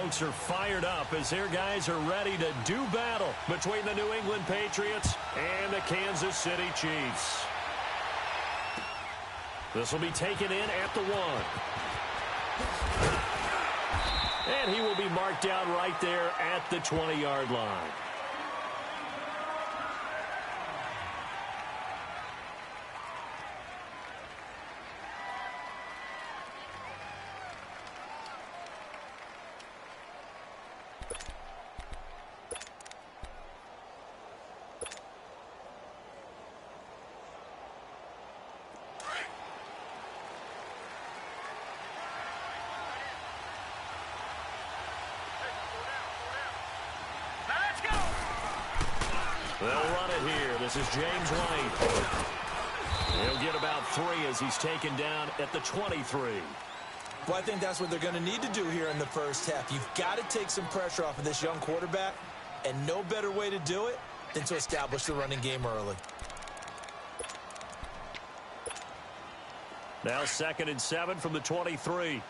folks are fired up as their guys are ready to do battle between the New England Patriots and the Kansas City Chiefs. This will be taken in at the 1. And he will be marked down right there at the 20-yard line. They'll run it here. This is James White. He'll get about 3 as he's taken down at the 23. Well, I think that's what they're going to need to do here in the first half. You've got to take some pressure off of this young quarterback, and no better way to do it than to establish the running game early. Now 2nd and 7 from the 23.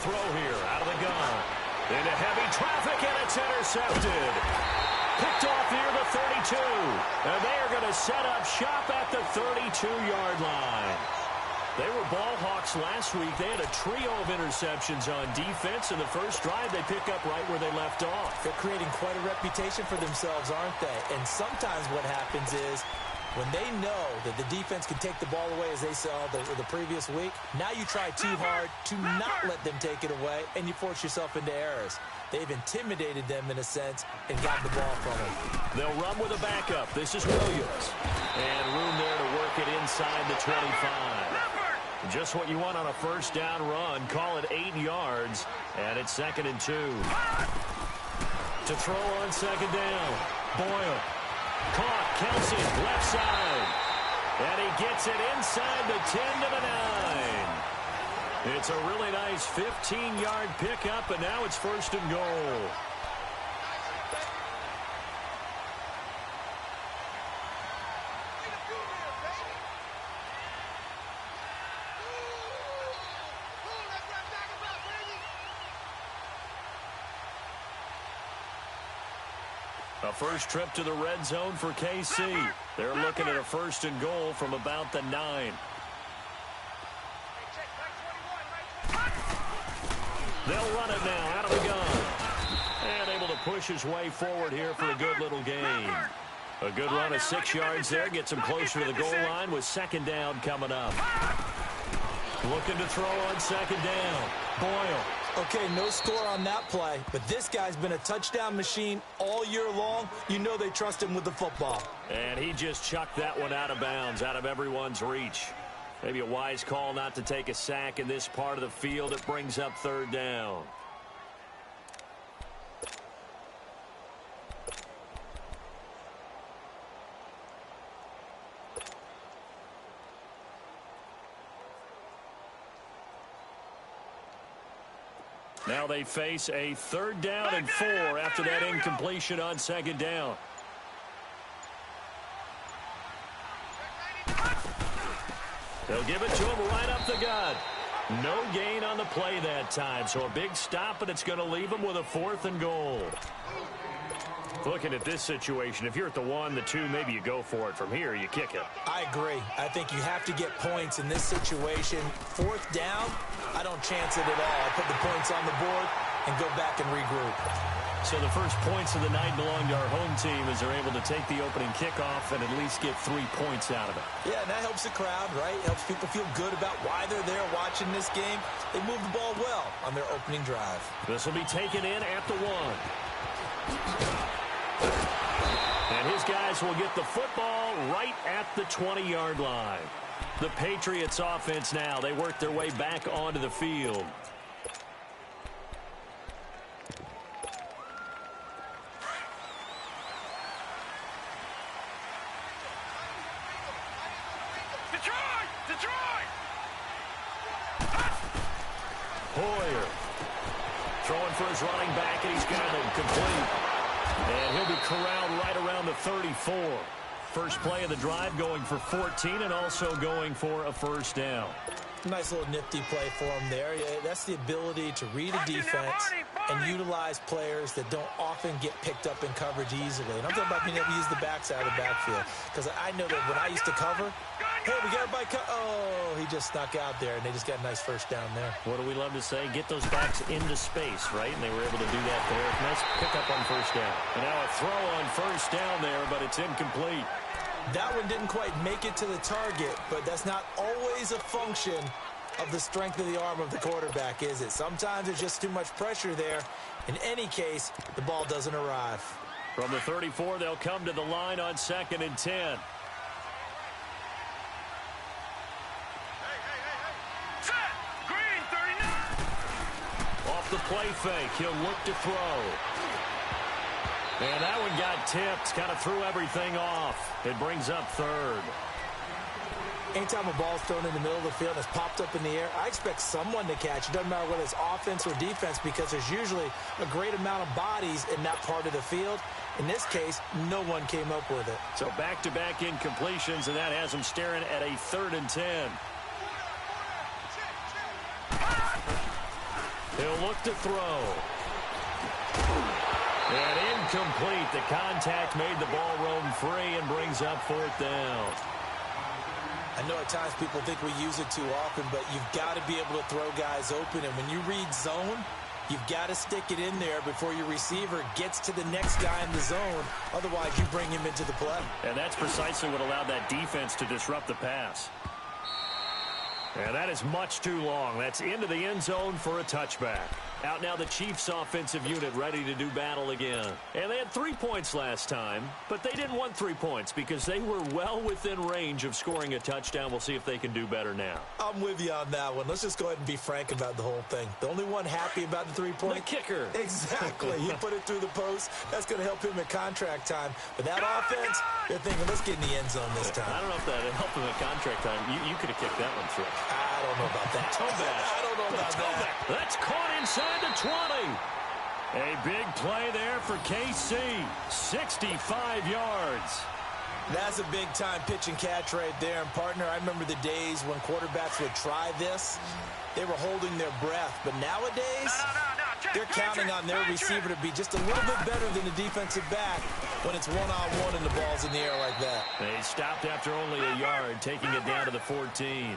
Throw here out of the gun. Into heavy traffic, and it's intercepted. Picked off near the 32. And they are going to set up shop at the 32-yard line. They were ball hawks last week. They had a trio of interceptions on defense. In the first drive, they pick up right where they left off. They're creating quite a reputation for themselves, aren't they? And sometimes what happens is, when they know that the defense can take the ball away as they saw the previous week, now you try too hard to not let them take it away, and you force yourself into errors. They've intimidated them in a sense and gotten the ball from them. They'll run with a backup. This is Williams. And room there to work it inside the 25. Just what you want on a first down run. Call it 8 yards, and it's 2nd and 2. To throw on 2nd down. Boyle. Caught, Kelsey, left side. And he gets it inside the 10 to the 9. It's a really nice 15-yard pickup, and now it's 1st and goal. A first trip to the red zone for KC. They're looking at a 1st and goal from about the 9. They'll run it now out of the gun. And able to push his way forward here for a good little gain. A good run of 6 yards there. Gets him closer to the goal line with 2nd down coming up. Looking to throw on 2nd down. Boyle. Okay, no score on that play, but this guy's been a touchdown machine all year long. You know they trust him with the football. And he just chucked that one out of bounds, out of everyone's reach. Maybe a wise call not to take a sack in this part of the field. It brings up 3rd down. Now they face a 3rd down and 4 after that incompletion on 2nd down. They'll give it to him right up the gut. No gain on the play that time, so a big stop, and it's going to leave him with a 4th and goal. Looking at this situation, if you're at the 1, the 2, maybe you go for it. From here, you kick it. I agree. I think you have to get points in this situation. 4th down, I don't chance it at all. I put the points on the board and go back and regroup. So the first points of the night belong to our home team as they're able to take the opening kickoff and at least get 3 points out of it. Yeah, and that helps the crowd, right? It helps people feel good about why they're there watching this game. They move the ball well on their opening drive. This will be taken in at the 1. And his guys will get the football right at the 20-yard line. The Patriots offense now, they work their way back onto the field. Hoyer Throwing for his running back, and he's got it complete. And he'll be corralled right around the 34. First play of the drive going for 14 and also going for a first down. Nice little nifty play for him there. Yeah, that's the ability to read a defense and utilize players that don't often get picked up in coverage easily. And I'm talking about being able to use the backside of the backfield. Because I know that when I used to cover, hey, we got everybody oh, he just snuck out there, and they just got a nice first down there. What do we love to say? Get those backs into space, right? And they were able to do that there. Nice pickup on first down. And now a throw on first down there, but it's incomplete. That one didn't quite make it to the target, but that's not always a function of the strength of the arm of the quarterback, is it? Sometimes there's just too much pressure there. In any case, the ball doesn't arrive. From the 34, they'll come to the line on 2nd and 10. Off the play fake, he'll look to throw. And that one got tipped, kind of threw everything off. It brings up 3rd. Anytime a ball's thrown in the middle of the field and it's popped up in the air, I expect someone to catch. It doesn't matter whether it's offense or defense, because there's usually a great amount of bodies in that part of the field. In this case, no one came up with it. So back-to-back incompletions, and that has him staring at a 3rd and 10. He'll look to throw. And incomplete. The contact made the ball roam free and brings up 4th down. I know at times people think we use it too often, but you've got to be able to throw guys open. And when you read zone, you've got to stick it in there before your receiver gets to the next guy in the zone. Otherwise, you bring him into the play. And that's precisely what allowed that defense to disrupt the pass. And that is much too long. That's into the end zone for a touchback. Out now the Chiefs offensive unit ready to do battle again. And they had 3 points last time, but they didn't want 3 points because they were well within range of scoring a touchdown. We'll see if they can do better now. I'm with you on that one. Let's just go ahead and be frank about the whole thing. The only one happy about the 3-point? The kicker. Exactly. He put it through the post. That's going to help him at contract time. But that offense, they're thinking, let's get in the end zone this time. I don't know if that helped him at contract time. You could have kicked that one through. I don't know about that. I don't know about that. That's caught inside the 20. A big play there for KC. 65 yards. That's a big-time pitch and catch right there. And, partner, I remember the days when quarterbacks would try this. They were holding their breath. But nowadays, they're counting on their receiver to be just a little bit better than the defensive back when it's one-on-one and the ball's in the air like that. They stopped after only a yard, taking it down to the 14.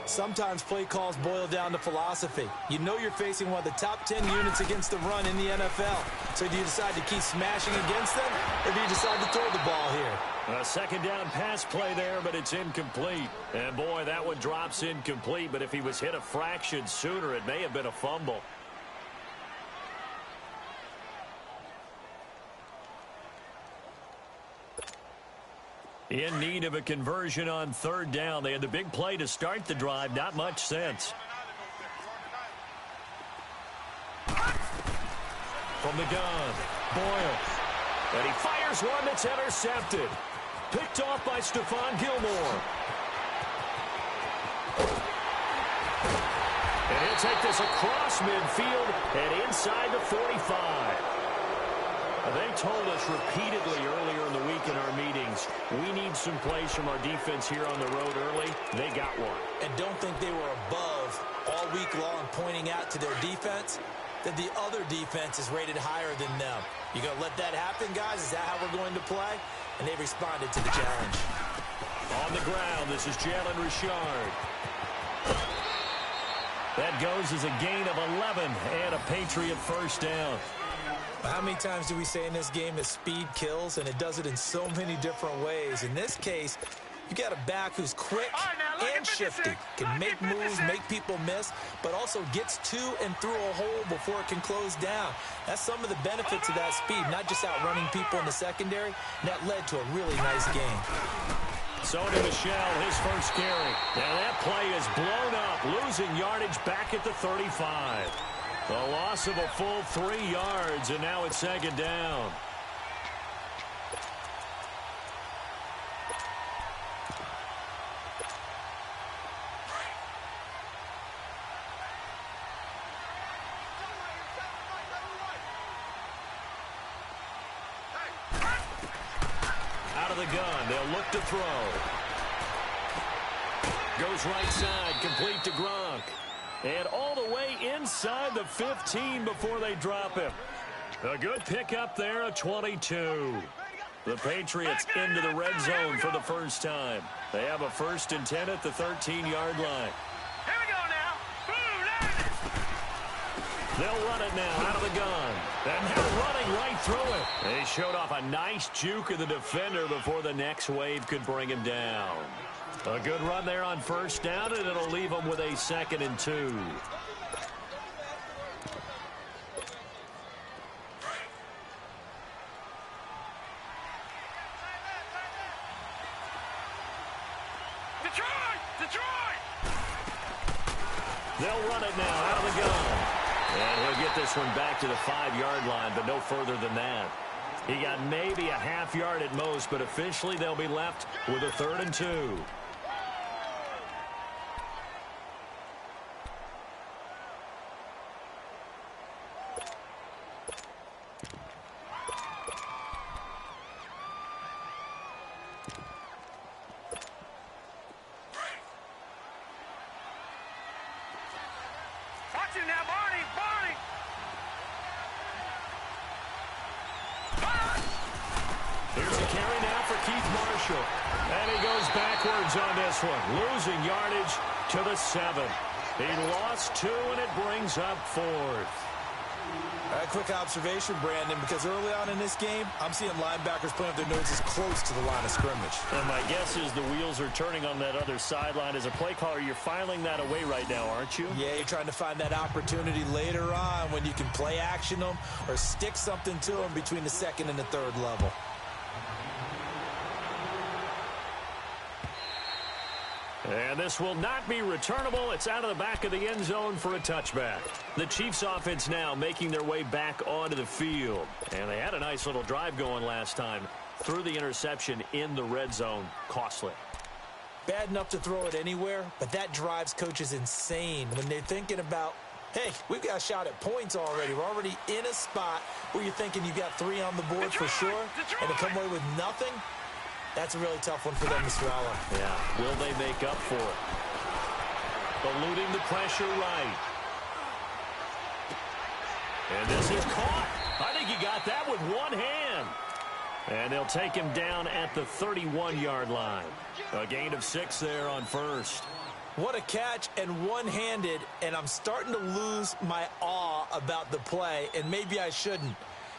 Sometimes play calls boil down to philosophy. You know you're facing one of the top 10 units against the run in the NFL. So do you decide to keep smashing against them, or do you decide to throw the ball here? A second down pass play there, but it's incomplete. And, boy, that one drops incomplete. But if he was hit a fraction sooner, it may have been a fumble. In need of a conversion on 3rd down. They had the big play to start the drive. Not much sense. From the gun, Boyle. And he fires one that's intercepted. Picked off by Stephon Gilmore. And he'll take this across midfield and inside the 45. They told us repeatedly earlier in the week in our meetings, we need some plays from our defense here on the road early. They got one. And don't think they were above all week long pointing out to their defense that the other defense is rated higher than them. You going to let that happen, guys? Is that how we're going to play? And they responded to the challenge. On the ground, this is Jalen Richard. That goes as a gain of 11 and a Patriot first down. How many times do we say in this game that speed kills, and it does it in so many different ways? In this case, you got a back who's quick and shifty, can make moves, make people miss, but also gets to and through a hole before it can close down. That's some of the benefits of that speed, not just outrunning people in the secondary. And that led to a really nice game. Sony Michel, his first carry. And that play is blown up, losing yardage back at the 35. A loss of a full 3 yards, and now it's 2nd down. out of the gun. They'll look to throw. Goes right side, complete to Gronk. And all the way inside the 15 before they drop him. A good pickup there, a 22. The Patriots into the red zone for the first time. They have a 1st and 10 at the 13-yard line. Here we go now. They'll run it now out of the gun. And they're running right through it. They showed off a nice juke of the defender before the next wave could bring him down. A good run there on 1st down, and it'll leave them with a 2nd and 2. They'll run it now out of the gun. And he'll get this one back to the 5-yard line, but no further than that. He got maybe a half yard at most, but officially they'll be left with a 3rd and 2. And he goes backwards on this one, losing yardage to the 7. He lost 2, and it brings up 4th. A quick observation, Brandon, because early on in this game, I'm seeing linebackers playing with their noses close to the line of scrimmage. And my guess is the wheels are turning on that other sideline. As a play caller, you're filing that away right now, aren't you? Yeah, you're trying to find that opportunity later on when you can play action them or stick something to them between the 2nd and the 3rd level. And this will not be returnable. It's out of the back of the end zone for a touchback. The Chiefs offense now making their way back onto the field. And they had a nice little drive going last time. Threw the interception in the red zone. Costly. Bad enough to throw it anywhere, but that drives coaches insane when they're thinking about, hey, we've got a shot at points already. We're already in a spot where you're thinking you got 3 on the board for sure, and to come away with nothing. That's a really tough one for them to swallow. Yeah, will they make up for it? Eluding the pressure right. And this is caught. I think he got that with one hand. And they'll take him down at the 31-yard line. A gain of 6 there on 1st. What a catch, and one-handed, and I'm starting to lose my awe about the play, and maybe I shouldn't.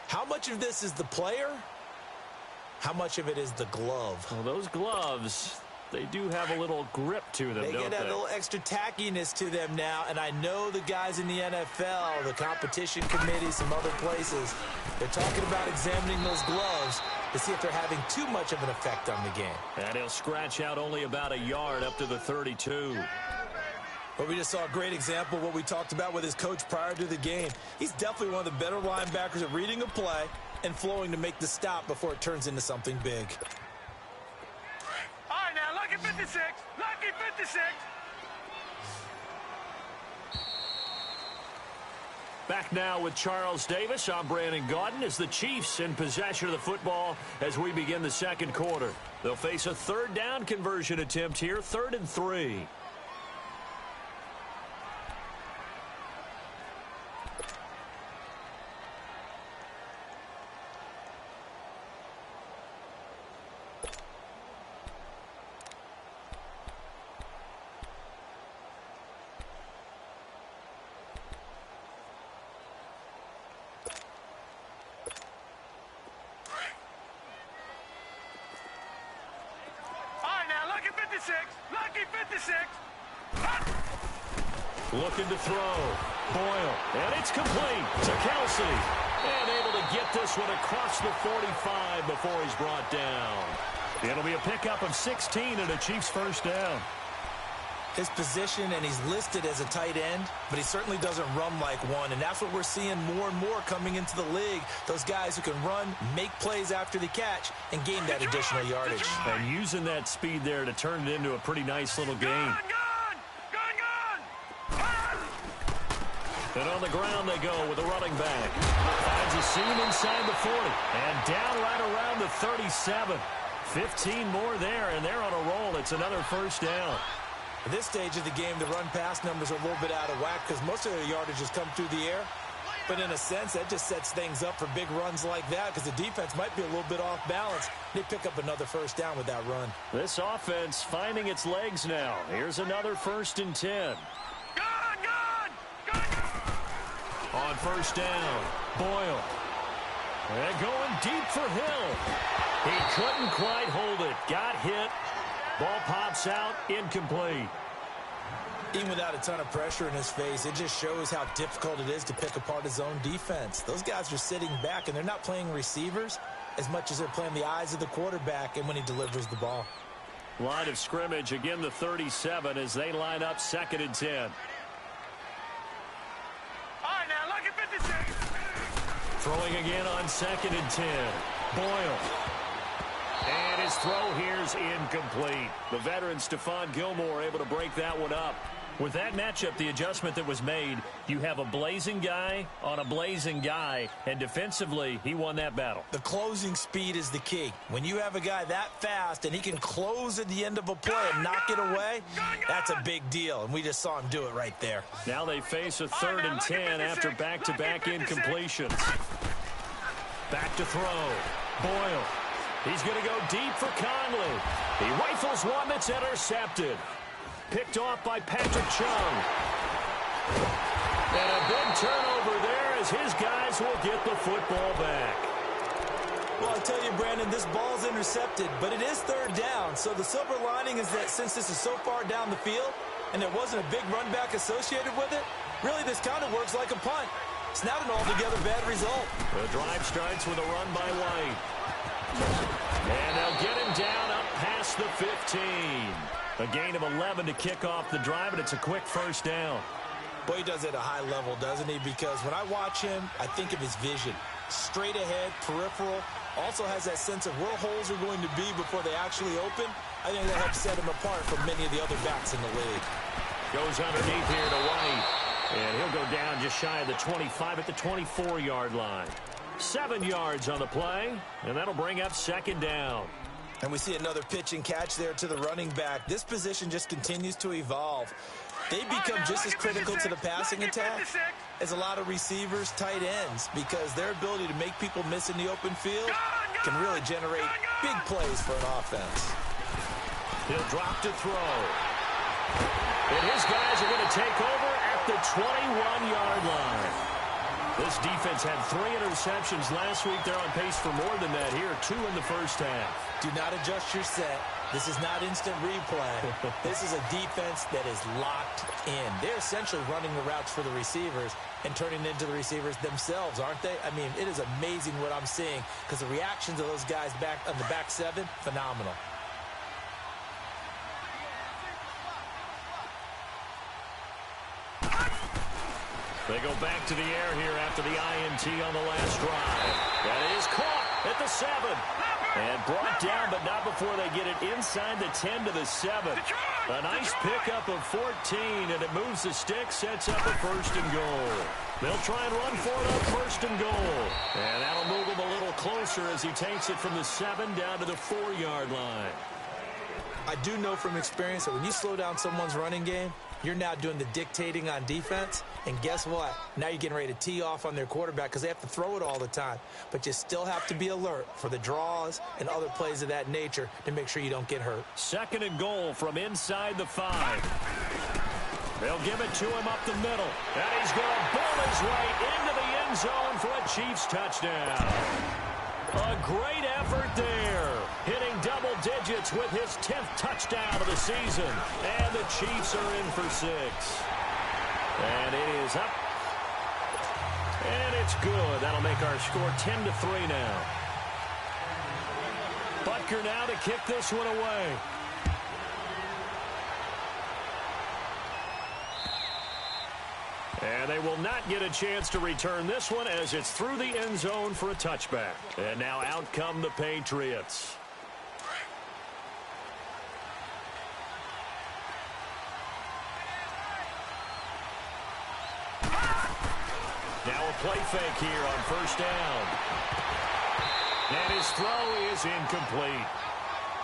How much of this is the player? How much of it is the glove? Well, those gloves, they do have a little grip to them, they don't get a little extra tackiness to them now, and I know the guys in the NFL, the competition committee, some other places, they're talking about examining those gloves to see if they're having too much of an effect on the game. And he'll scratch out only about a yard up to the 32. But we just saw a great example of what we talked about with his coach prior to the game. He's definitely one of the better linebackers at reading a play and flowing to make the stop before it turns into something big. All right, now, lucky 56. Lucky 56. Back now with Charles Davis. I'm Brandon Gaudin as the Chiefs in possession of the football as we begin the 2nd quarter. They'll face a 3rd down conversion attempt here, 3rd and 3. Lucky 56. Looking to throw. Boyle. And it's complete to Kelsey. And able to get this one across the 45 before he's brought down. It'll be a pickup of 16 and a Chiefs 1st down. His position, and he's listed as a tight end, but he certainly doesn't run like one, and that's what we're seeing more and more coming into the league. Those guys who can run, make plays after the catch, and gain that additional yardage. And using that speed there to turn it into a pretty nice little game. And on the ground they go with a running back. Finds a seam inside the 40, and down right around the 37. 15 more there, and they're on a roll. It's another first down. At this stage of the game, the run-pass numbers are a little bit out of whack because most of their yardage has come through the air. But in a sense, that just sets things up for big runs like that because the defense might be a little bit off balance. They pick up another first down with that run. This offense finding its legs now. Here's another 1st and 10. Good! On first down, Boyle. And going deep for Hill. He couldn't quite hold it. Got hit. Ball pops out, incomplete. Even without a ton of pressure in his face, it just shows how difficult it is to pick apart his own defense. Those guys are sitting back, and they're not playing receivers as much as they're playing the eyes of the quarterback and when he delivers the ball. Line of scrimmage, again the 37 as they line up 2nd and 10. All right, now, lucky 56. Throwing again on 2nd and 10. Boyle. And his throw here's incomplete. The veteran Stephon Gilmore able to break that one up. With that matchup, the adjustment that was made, you have a blazing guy on a blazing guy, and defensively, he won that battle. The closing speed is the key. When you have a guy that fast and he can close at the end of a play and knock it away, that's a big deal, and we just saw him do it right there. Now they face a 3rd and 10 after back-to-back incompletions. Back to throw. Boyle. He's going to go deep for Conley. He rifles one that's intercepted. Picked off by Patrick Chung. And a big turnover there as his guys will get the football back. Well, I tell you, Brandon, this ball's intercepted, but it is 3rd down. So the silver lining is that since this is so far down the field and there wasn't a big run back associated with it, really this kind of works like a punt. It's not an altogether bad result. The drive starts with a run by White. And they'll get him down up past the 15. A gain of 11 to kick off the drive, and it's a quick first down. Boy, he does it at a high level, doesn't he? Because when I watch him, I think of his vision. Straight ahead, peripheral, also has that sense of where holes are going to be before they actually open. I think that helps set him apart from many of the other backs in the league. Goes underneath here to White. And he'll go down just shy of the 25 at the 24-yard line. 7 yards on the play, and that'll bring up 2nd down. And we see another pitch and catch there to the running back. This position just continues to evolve. They become just as critical to the passing attack as a lot of receivers, tight ends, because their ability to make people miss in the open field can really generate big plays for an offense. He'll drop to throw. And his guys are going to take over at the 21-yard line. This defense had 3 interceptions last week. They're on pace for more than that here. 2 in the first half. Do not adjust your set. This is not instant replay. This is a defense that is locked in. They're essentially running the routes for the receivers and turning into the receivers themselves, aren't they? I mean, it is amazing what I'm seeing because the reactions of those guys back on the back 7, phenomenal. They go back to the air here after the INT on the last drive. That is caught at the 7. And brought down, but not before they get it inside the 10 to the 7. A nice pickup of 14, and it moves the stick, sets up a 1st and goal. They'll try and run for it on 1st and goal. And that'll move him a little closer as he takes it from the 7 down to the 4-yard line. I do know from experience that when you slow down someone's running game, you're now doing the dictating on defense. And guess what? Now you're getting ready to tee off on their quarterback because they have to throw it all the time. But you still have to be alert for the draws and other plays of that nature to make sure you don't get hurt. 2nd and goal from inside the 5. They'll give it to him up the middle. And he's going to bowl his way into the end zone for a Chiefs touchdown. A great effort there. Hitting double digits with his 10th touchdown of the season. And the Chiefs are in for 6. And it is up. And it's good. That'll make our score 10-3 now. Butker now to kick this one away. And they will not get a chance to return this one as it's through the end zone for a touchback. And now out come the Patriots. Now a play fake here on 1st down. And his throw is incomplete.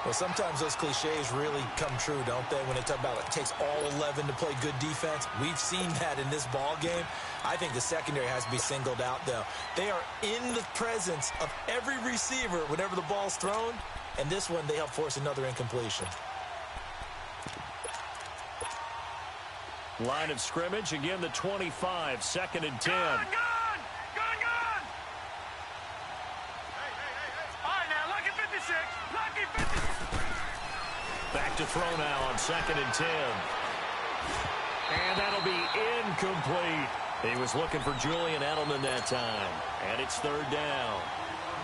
Well, sometimes those cliches really come true, don't they? When they talk about it takes all 11 to play good defense. We've seen that in this ball game. I think the secondary has to be singled out, though. They are in the presence of every receiver whenever the ball's thrown. And this one, they help force another incompletion. Line of scrimmage, again the 25, 2nd and 10. Gone! All right, now, lucky 56. Lucky 56. Back to throw now on 2nd and 10. And that'll be incomplete. He was looking for Julian Edelman that time. And it's 3rd down.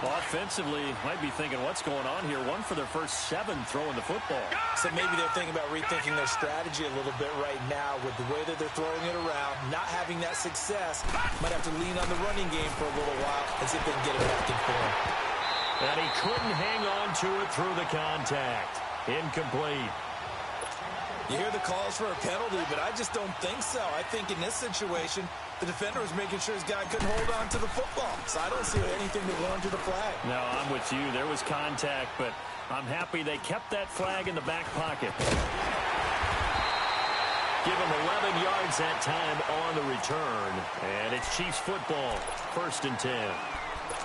Offensively, might be thinking, what's going on here? 1 for their first 7 throwing the football. So maybe they're thinking about rethinking their strategy a little bit right now with the way that they're throwing it around, not having that success. Might have to lean on the running game for a little while and see if they can get it back in form. And he couldn't hang on to it through the contact. Incomplete. You hear the calls for a penalty, but I just don't think so. I think in this situation, the defender was making sure his guy couldn't hold on to the football. So I don't see anything that warranted the flag. No, I'm with you. There was contact, but I'm happy they kept that flag in the back pocket. Give him 11 yards that time on the return. And it's Chiefs football, 1st and 10.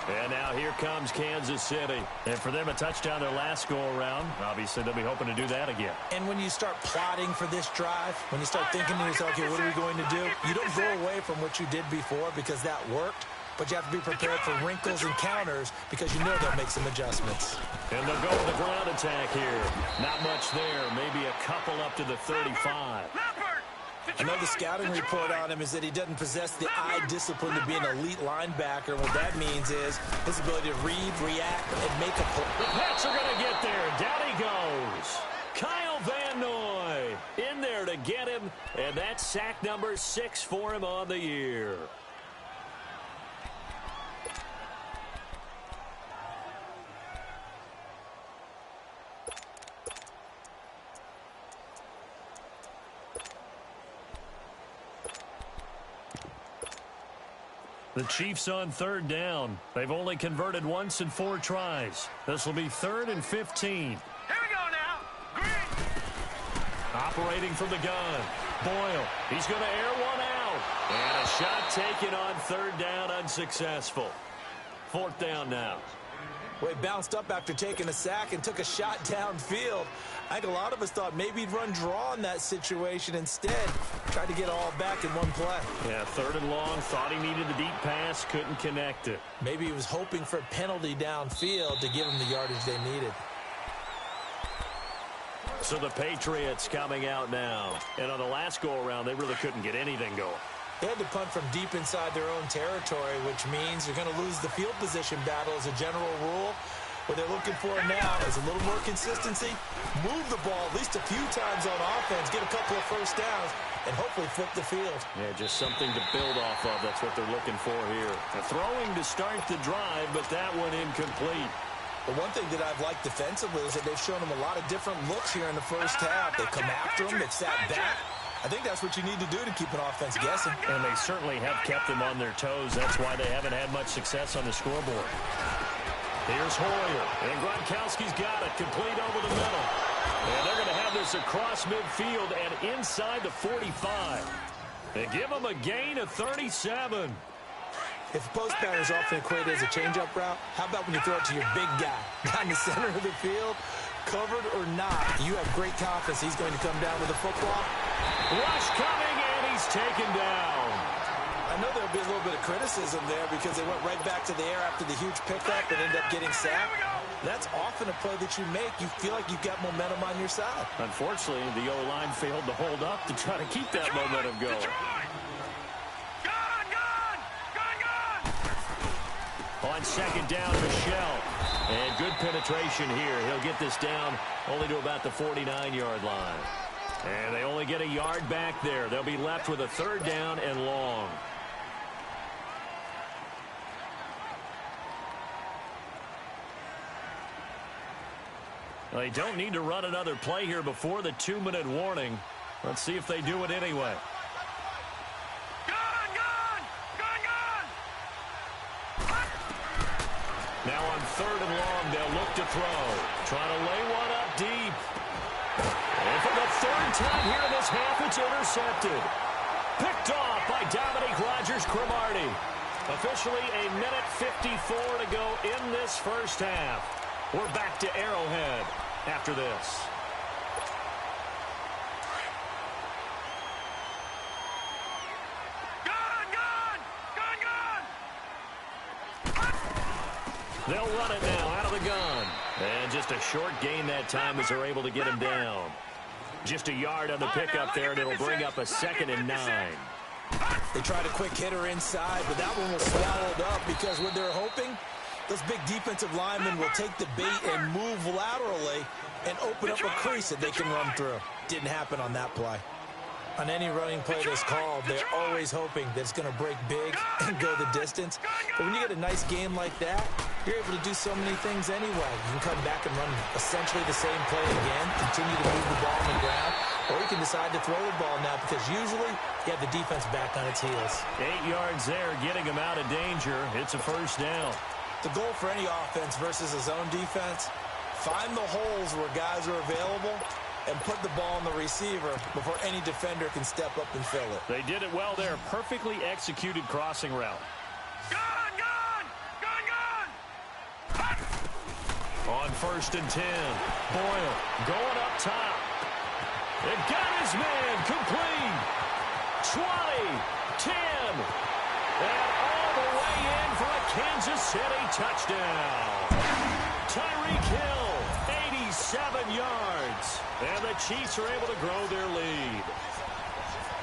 And now here comes Kansas City. And for them, a touchdown their last go-around. Obviously, they'll be hoping to do that again. And when you start plotting for this drive, when you start thinking to yourself, okay, what are we going to do? You don't go away from what you did before because that worked. But you have to be prepared for wrinkles and counters because you know they'll make some adjustments. And they'll go with the ground attack here. Not much there. Maybe a couple up to the 35. I know the scouting report on him is that he doesn't possess the eye discipline to be an elite linebacker. What that means is his ability to read, react, and make a play. The Pats are going to get there. Down he goes. Kyle Van Noy in there to get him. And that's sack number 6 for him on the year. The Chiefs on 3rd down. They've only converted once in 4 tries. This will be 3rd and 15. Here we go now. Green. Operating from the gun. Boyle. He's going to air one out. And a shot taken on 3rd down, unsuccessful. 4th down now. Well, he bounced up after taking a sack and took a shot downfield. I think a lot of us thought maybe he'd run draw in that situation instead. Tried to get all back in one play. Yeah, 3rd and long. Thought he needed the deep pass. Couldn't connect it. Maybe he was hoping for a penalty downfield to give him the yardage they needed. So the Patriots coming out now. And on the last go-around, they really couldn't get anything going. They had to punt from deep inside their own territory, which means you're going to lose the field position battle as a general rule. What they're looking for now is a little more consistency, move the ball at least a few times on offense, get a couple of first downs, and hopefully flip the field. Yeah, just something to build off of. That's what they're looking for here. A throwing to start the drive, but that one incomplete. The one thing that I've liked defensively is that they've shown them a lot of different looks here in the first half. They come after them, they've sat back. I think that's what you need to do to keep an offense guessing. And they certainly have kept them on their toes. That's why they haven't had much success on the scoreboard. Here's Hoyer. And Gronkowski's got it. Complete over the middle. And they're going to have this across midfield and inside the 45. They give them a gain of 37. If the post pattern is often equated as a change-up route, how about when you throw it to your big guy down the center of the field? Covered or not, you have great confidence he's going to come down with the football. Rush coming, and he's taken down. I know there'll be a little bit of criticism there because they went right back to the air after the huge pickup and ended up getting sacked. That's often a play that you make. You feel like you've got momentum on your side. Unfortunately, the O-line failed to hold up to try to keep that momentum going. On 2nd down, Michelle. And good penetration here. He'll get this down only to about the 49-yard line. And they only get a yard back there. They'll be left with a 3rd down and long. Well, they don't need to run another play here before the 2-minute warning. Let's see if they do it anyway. Now on 3rd and long, they'll look to throw. Trying to lay one up deep. And for the third time here in this half, it's intercepted. Picked off by Dominique Rodgers-Cromartie. Officially a minute 54 to go in this first half. We're back to Arrowhead after this. They'll run it now out of the gun. And just a short gain that time as they're able to get him down. Just a yard on the pickup there, and it'll bring up a 2nd and 9. They tried a quick hitter inside, but that one was swallowed up because what they're hoping, those big defensive linemen will take the bait and move laterally and open up a crease that they can run through. Didn't happen on that play. On any running play that's called, they're always hoping that it's going to break big and go the distance. But when you get a nice game like that, you're able to do so many things anyway. You can come back and run essentially the same play again, continue to move the ball on the ground, or you can decide to throw the ball now because usually you have the defense back on its heels. 8 yards there, getting him out of danger. It's a first down. The goal for any offense versus a zone defense, find the holes where guys are available and put the ball on the receiver before any defender can step up and fill it. They did it well there. Perfectly executed crossing route. Gun, gun! Gun, gun! On 1st and 10. Boyle going up top. It got his man complete. 20, 10. And all the way in for a Kansas City touchdown. Tyreek Hill, 87 yards. And the Chiefs are able to grow their lead.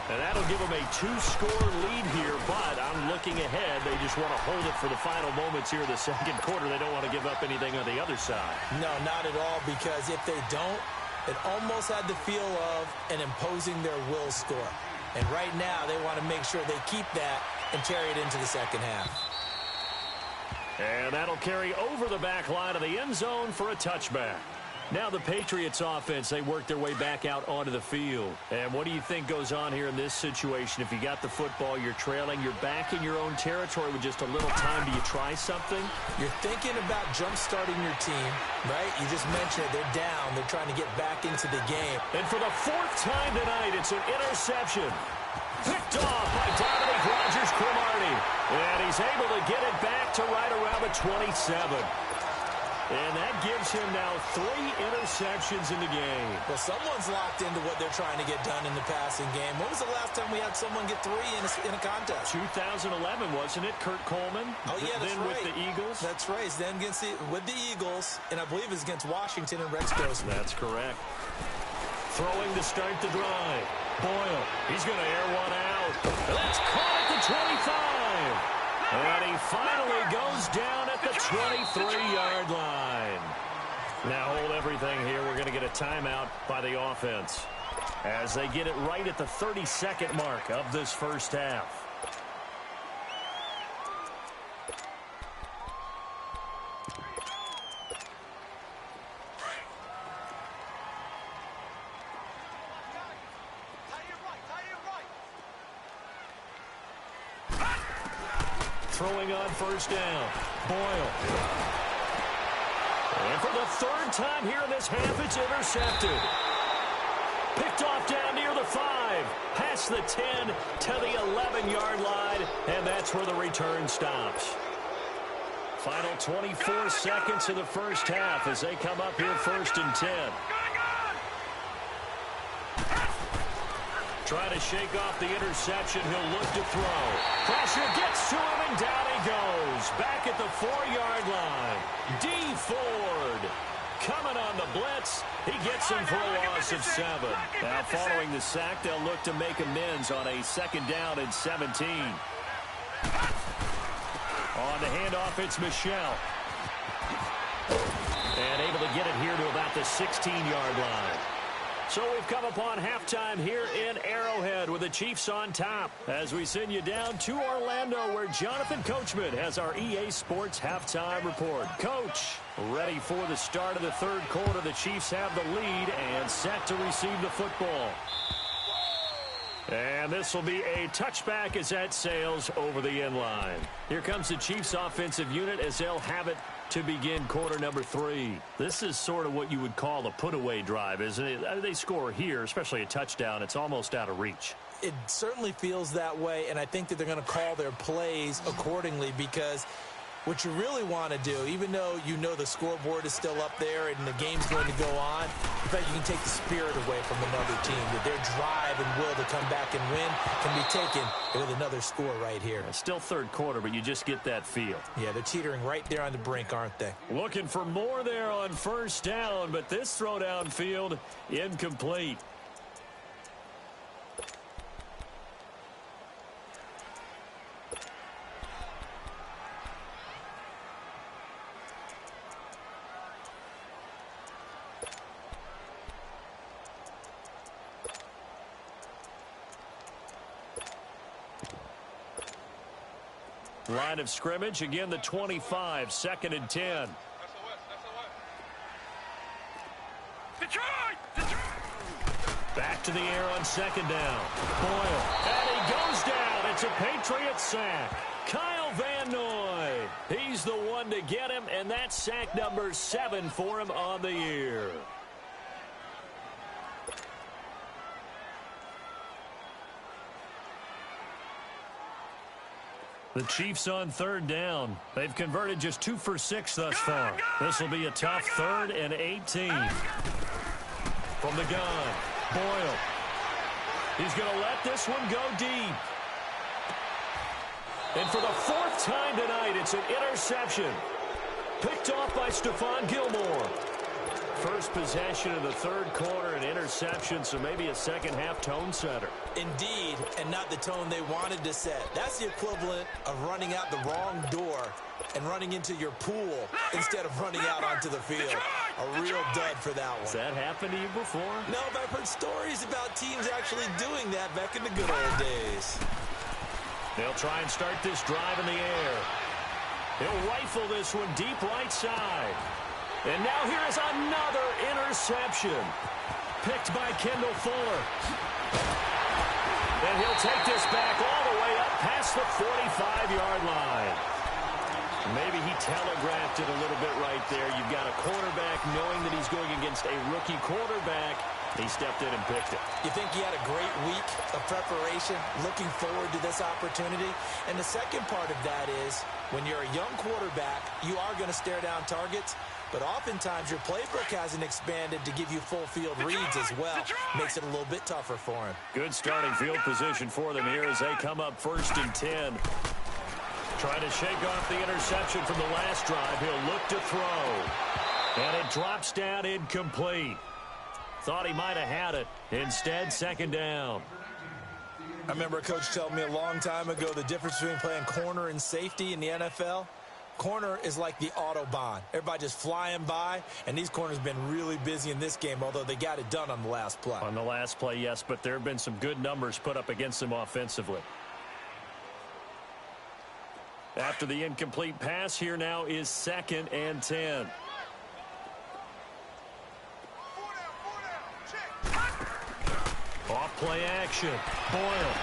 And that'll give them a 2-score lead here, but I'm looking ahead. They just want to hold it for the final moments here in the second quarter. They don't want to give up anything on the other side. No, not at all, because if they don't, it almost had the feel of an imposing their will score. And right now, they want to make sure they keep that and carry it into the second half. And that'll carry over the back line of the end zone for a touchback. Now the Patriots offense, they work their way back out onto the field. And what do you think goes on here in this situation? If you got the football, you're trailing, you're back in your own territory with just a little time. Do you try something? You're thinking about jump-starting your team, right? You just mentioned it. They're down. They're trying to get back into the game. And for the 4th time tonight, it's an interception. Picked off by Dominique Rodgers-Cromartie. And he's able to get it back to right around the 27. And that gives him now 3 interceptions in the game. Well, someone's locked into what they're trying to get done in the passing game. When was the last time we had someone get 3 in a contest? 2011, wasn't it? Kurt Coleman. Oh, yeah, that's then right. with the Eagles. That's right. Then with the Eagles, and I believe it's against Washington and Rex Grossman. That's correct. Throwing to start the drive. Boyle, he's going to air one out. That's caught at the 25. And he finally goes down at the 23-yard line. Now hold everything here. We're going to get a timeout by the offense as they get it right at the 32nd mark of this first half. Throwing on 1st down. Boyle. And for the 3rd time here in this half, it's intercepted. Picked off down near the 5. Past the 10 to the 11-yard line. And that's where the return stops. Final 24 seconds of the first half as they come up here 1st and 10. Trying to shake off the interception. He'll look to throw. Pressure gets to him, and down he goes. Back at the 4-yard line. D. Ford coming on the blitz. He gets him for a loss of 7. Now following the sack, they'll look to make amends on a 2nd down and 17. On the handoff, it's Michelle. And able to get it here to about the 16-yard line. So we've come upon halftime here in Arrowhead with the Chiefs on top as we send you down to Orlando where Jonathan Coachman has our EA Sports halftime report. Coach, ready for the start of the 3rd quarter. The Chiefs have the lead and set to receive the football. And this will be a touchback as that sails over the end line. Here comes the Chiefs offensive unit as they'll have it to begin quarter number 3. This is sort of what you would call a put-away drive, isn't it? They score here, especially a touchdown. It's almost out of reach. It certainly feels that way, and I think that they're going to call their plays accordingly, because what you really want to do, even though you know the scoreboard is still up there and the game's going to go on, in fact, you can take the spirit away from another team, that their drive and will to come back and win can be taken with another score right here. It's still third quarter, but you just get that feel. Yeah, they're teetering right there on the brink, aren't they? Looking for more there on first down, but this throw downfield incomplete. Line of scrimmage, again the 25, 2nd and 10. Detroit! Back to the air on 2nd down. Boyle, and he goes down. It's a Patriot sack. Kyle Van Noy, he's the one to get him, and that's sack number 7 for him on the year. The Chiefs on 3rd down. They've converted just 2 for 6 thus far. This will be a tough 3rd and 18. From the gun, Boyle. He's going to let this one go deep. And for the 4th time tonight, it's an interception. Picked off by Stephon Gilmore. First possession of the 3rd quarter, an interception, so maybe a second-half tone setter. Indeed, and not the tone they wanted to set. That's the equivalent of running out the wrong door and running into your pool instead of running out onto the field. A real dud for that one. Has that happened to you before? No, but I've heard stories about teams actually doing that back in the good old days. They'll try and start this drive in the air. He'll rifle this one deep right side. And now here is another interception. Picked by Kendall Fuller. And he'll take this back all the way up past the 45-yard line. Maybe he telegraphed it a little bit right there. You've got a quarterback knowing that he's going against a rookie quarterback. He stepped in and picked it. You think he had a great week of preparation, looking forward to this opportunity? And the second part of that is, when you're a young quarterback, you are going to stare down targets. But oftentimes your playbook hasn't expanded to give you full field reads as well. Makes it a little bit tougher for him. Good starting field position for them here as they come up 1st and 10. Trying to shake off the interception from the last drive. He'll look to throw. And it drops down incomplete. Thought he might have had it. Instead, 2nd down. I remember a coach telling me a long time ago the difference between playing corner and safety in the NFL. Corner is like the Autobahn. Everybody just flying by, and these corners have been really busy in this game, although they got it done on the last play. On the last play, yes, but there have been some good numbers put up against them offensively. After the incomplete pass, here now is 2nd and 10. Off play action. Boyle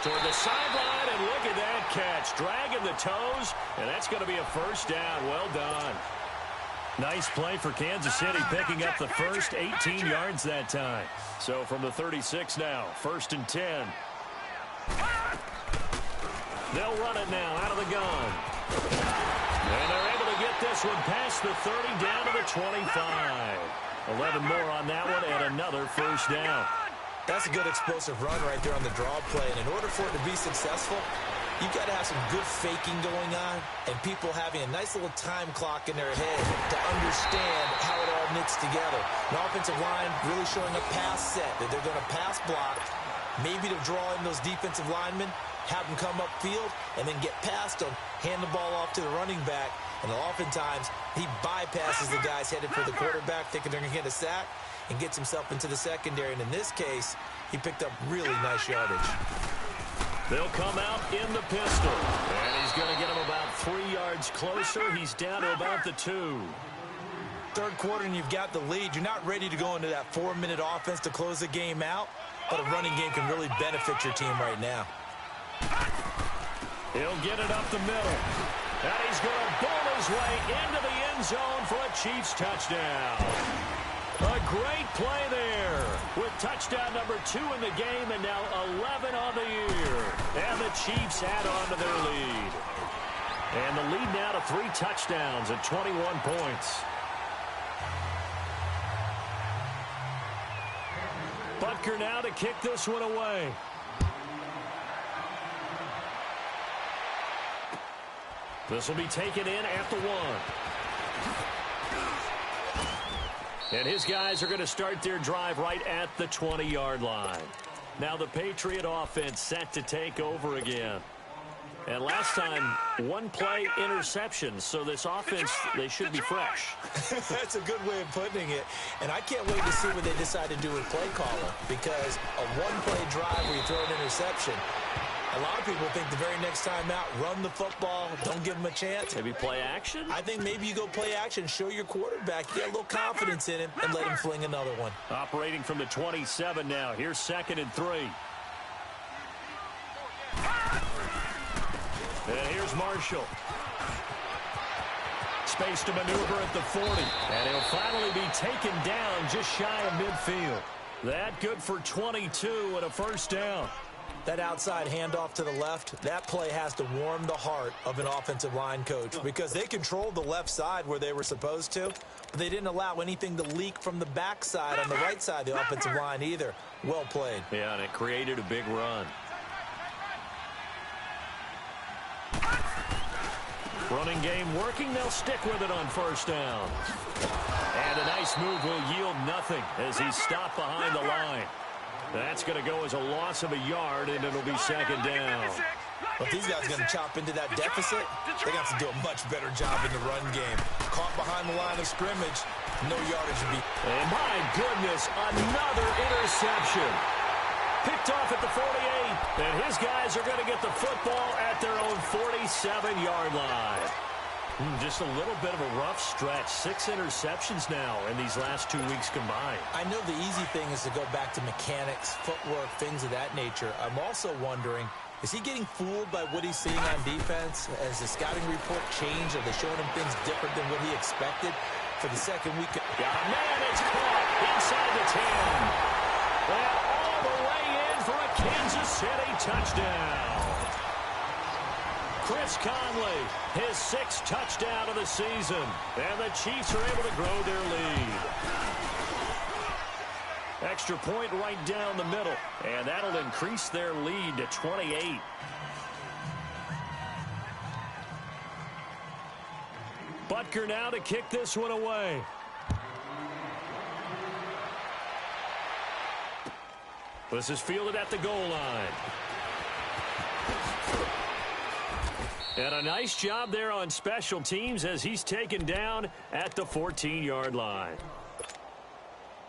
toward the sideline, and look at that catch. Dragging the toes, and that's going to be a 1st down. Well done. Nice play for Kansas City, picking up the first 18 yards that time. So from the 36 now, 1st and 10. They'll run it now out of the gun. And they're able to get this one past the 30 down to the 25. 11 more on that one and another 1st down. That's a good explosive run right there on the draw play. And in order for it to be successful, you've got to have some good faking going on and people having a nice little time clock in their head to understand how it all knits together. An offensive line really showing a pass set, that they're going to pass block, maybe to draw in those defensive linemen, have them come upfield, and then get past them, hand the ball off to the running back, and oftentimes he bypasses the guys headed for the quarterback, thinking they're going to get a sack, and gets himself into the secondary. And in this case, he picked up really nice yardage. They'll come out in the pistol, and he's going to get him about 3 yards closer. He's down to about the 2. Third quarter, and you've got the lead. You're not ready to go into that 4-minute offense to close the game out, but a running game can really benefit your team right now. He'll get it up the middle. And he's going to bowl his way into the end zone for a Chiefs touchdown. A great play there with touchdown number 2 in the game and now 11 on the year. And the Chiefs add on to their lead. And the lead now to 3 touchdowns at 21 points. Butker now to kick this one away. This will be taken in at the 1. And his guys are going to start their drive right at the 20-yard line. Now the Patriot offense set to take over again. And last time, 1-play interception. So this offense, they should be fresh. That's a good way of putting it. And I can't wait to see what they decide to do with play calling. Because a 1-play drive where you throw an interception, a lot of people think the very next time out, run the football, don't give them a chance. Maybe play action? I think maybe you go play action, show your quarterback, get a little confidence in him, and let him fling another one. Operating from the 27 now. Here's 2nd and 3. And here's Marshall. Space to maneuver at the 40. And he'll finally be taken down just shy of midfield. That good for 22 and a first down. That outside handoff to the left, that play has to warm the heart of an offensive line coach because they controlled the left side where they were supposed to, but they didn't allow anything to leak from the backside on the right side of the offensive line either. Well played. Yeah, and it created a big run. Running game working. They'll stick with it on first down. And a nice move will yield nothing as he's stopped behind the line. That's going to go as a loss of a yard, and it'll be 2nd down. Well, if these guys are going to chop into that deficit, they're going to have to do a much better job in the run game. Caught behind the line of scrimmage, no yardage would be. And my goodness, another interception. Picked off at the 48, and his guys are going to get the football at their own 47-yard line. Just a little bit of a rough stretch. 6 interceptions now in these last 2 weeks combined. I know the easy thing is to go back to mechanics, footwork, things of that nature. I'm also wondering, is he getting fooled by what he's seeing on defense? Has the scouting report changed? Are they showing him things different than what he expected for the second week? Got a man, it's caught inside the 10. And all the way in for a Kansas City touchdown. Chris Conley, his 6th touchdown of the season. And the Chiefs are able to grow their lead. Extra point right down the middle. And that'll increase their lead to 28. Butker now to kick this one away. This is fielded at the goal line. And a nice job there on special teams as he's taken down at the 14-yard line.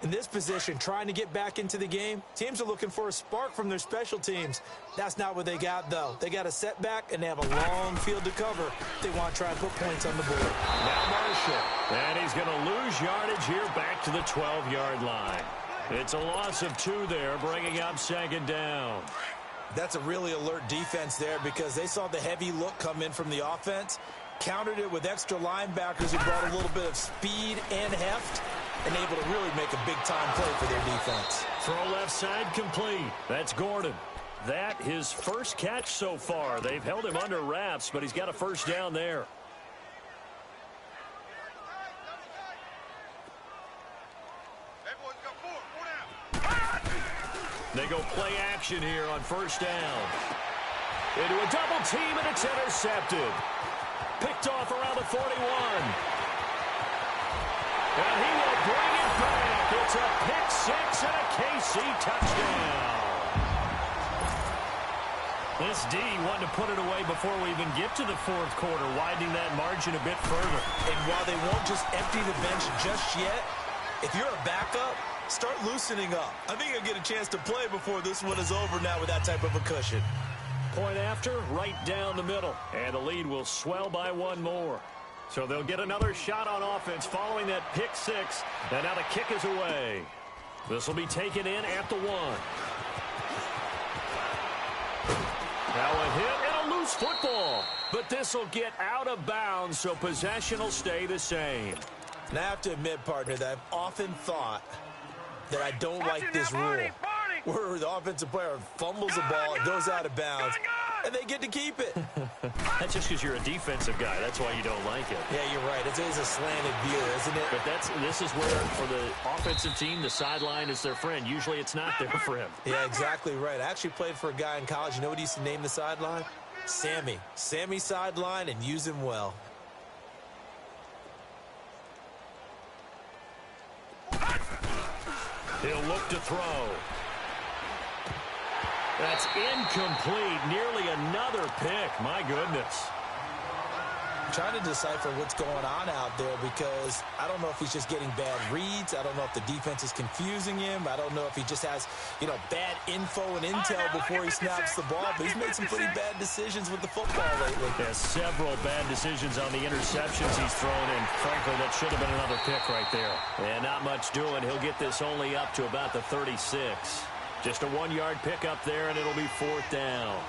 In this position, trying to get back into the game, teams are looking for a spark from their special teams. That's not what they got, though. They got a setback, and they have a long field to cover. They want to try and put points on the board. Now Marshall. And he's going to lose yardage here back to the 12-yard line. It's a loss of 2 there, bringing up 2nd down. That's a really alert defense there because they saw the heavy look come in from the offense, countered it with extra linebackers who brought a little bit of speed and heft, and able to really make a big-time play for their defense. Throw left side complete. That's Gordon. That his first catch so far. They've held him under wraps, but he's got a first down there. They go play action here on first down. Into a double team, and it's intercepted. Picked off around the 41. And he will bring it back. It's a pick 6 and a KC touchdown. This D wanted to put it away before we even get to the 4th quarter, widening that margin a bit further. And while they won't just empty the bench just yet, if you're a backup, start loosening up. I think you'll get a chance to play before this one is over now with that type of a cushion. Point after, right down the middle. And the lead will swell by 1 more. So they'll get another shot on offense following that pick 6. And now the kick is away. This will be taken in at the 1. Now a hit and a loose football. But this will get out of bounds, so possession will stay the same. And I have to admit, partner, that I've often thought that I don't like this rule, where the offensive player fumbles the ball, it goes out of bounds, and they get to keep it. That's just because you're a defensive guy. That's why you don't like it. Yeah, you're right. It's a slanted view, isn't it? But this is where, for the offensive team, the sideline is their friend. Usually it's not there for him. Yeah, exactly right. I actually played for a guy in college. You know what he used to name the sideline? Sammy. Sammy sideline, and use him well. He'll look to throw. That's incomplete. Nearly another pick. My goodness. I'm trying to decipher what's going on out there because I don't know if he's just getting bad reads. I don't know if the defense is confusing him. I don't know if he just has, bad info and intel before he snaps the ball. But he's made some pretty bad decisions with the football lately. Yeah, several bad decisions on the interceptions he's thrown, and frankly, that should have been another pick right there. And not much doing. He'll get this only up to about the 36. Just a 1-yard pickup there, and it'll be 4th down.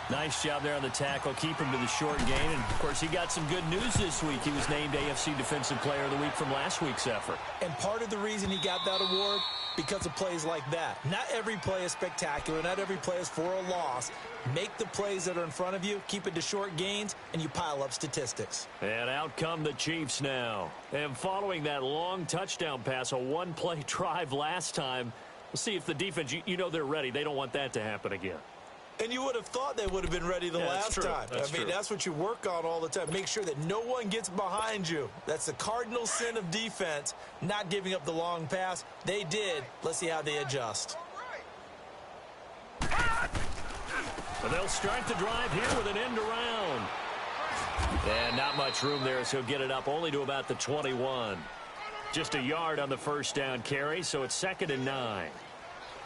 Nice job there on the tackle. Keep him to the short gain. And, of course, he got some good news this week. He was named AFC Defensive Player of the Week from last week's effort. And part of the reason he got that award, because of plays like that. Not every play is spectacular. Not every play is for a loss. Make the plays that are in front of you, keep it to short gains, and you pile up statistics. And out come the Chiefs now. And following that long touchdown pass, a one-play drive last time, we'll see if the defense, they're ready. They don't want that to happen again. And you would have thought they would have been ready the last time. That's what you work on all the time. Make sure that no one gets behind you. That's the cardinal sin of defense, not giving up the long pass. They did. Let's see how they adjust. But they'll start the drive here with an end around. And not much room there, so he'll get it up only to about the 21. Just a yard on the first down carry, so it's 2nd and 9.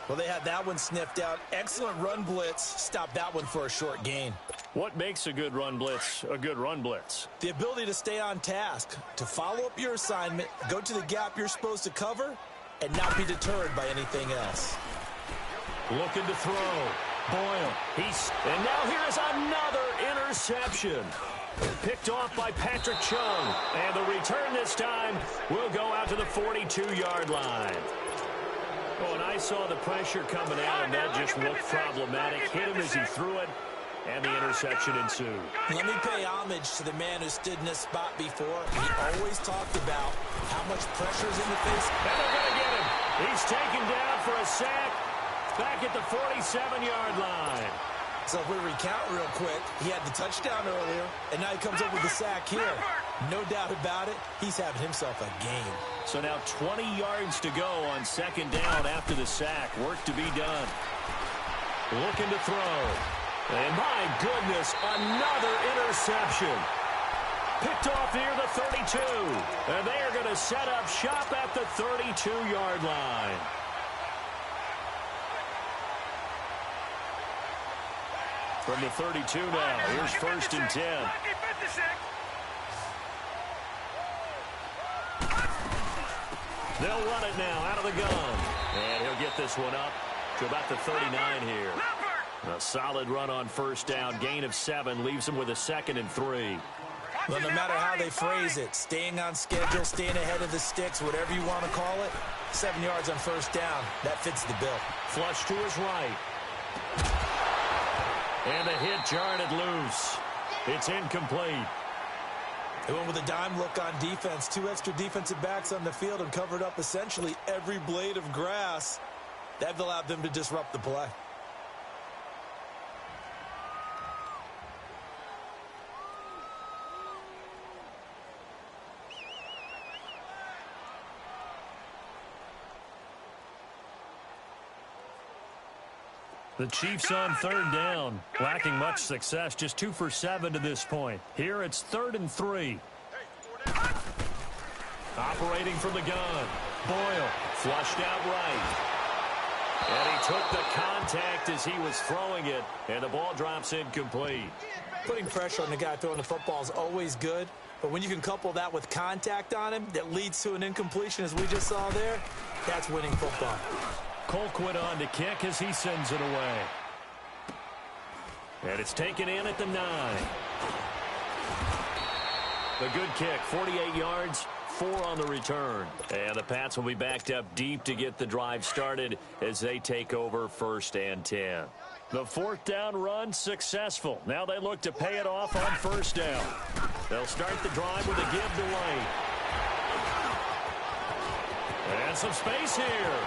Well, they had that one sniffed out. Excellent run blitz. Stop that one for a short gain. What makes a good run blitz a good run blitz? The ability to stay on task, to follow up your assignment, go to the gap you're supposed to cover, and not be deterred by anything else. Looking to throw. Boyle. And now here is another interception. Picked off by Patrick Chung. And the return this time will go out to the 42-yard line. Oh, and I saw the pressure coming out, and that just looked problematic. Hit him as he threw it, and the interception ensued. Let me pay homage to the man who stood in this spot before. He always talked about how much pressure is in the face. And they're going to get him. He's taken down for a sack back at the 47-yard line. So if we recount real quick, he had the touchdown earlier, and now he comes up with the sack here. No doubt about it, he's having himself a game. So now 20 yards to go on 2nd down after the sack. Work to be done. Looking to throw. And my goodness, another interception. Picked off near the 32. And they are going to set up shop at the 32-yard line. From the 32 now, here's 1st and 10. They'll run it now out of the gun. And he'll get this one up to about the 39 here. A solid run on 1st down. Gain of 7 leaves him with a 2nd and 3. Well, no matter how they phrase it, staying on schedule, staying ahead of the sticks, whatever you want to call it, 7 yards on 1st down, that fits the bill. Flush to his right. And the hit jarred it loose. It's incomplete. They went with a dime look on defense. 2 extra defensive backs on the field and covered up essentially every blade of grass. That allowed them to disrupt the play. The Chiefs on 3rd down, lacking much success, just 2 for 7 to this point. Here it's 3rd and 3. Operating from the gun. Boyle flushed out right. And he took the contact as he was throwing it, and the ball drops incomplete. Putting pressure on the guy throwing the football is always good, but when you can couple that with contact on him that leads to an incompletion, as we just saw there, that's winning football. Colquitt on to kick as he sends it away. And it's taken in at the 9. A good kick, 48 yards, 4 on the return. And the Pats will be backed up deep to get the drive started as they take over 1st and 10. The 4th down run successful. Now they look to pay it off on 1st down. They'll start the drive with a give to White. And some space here.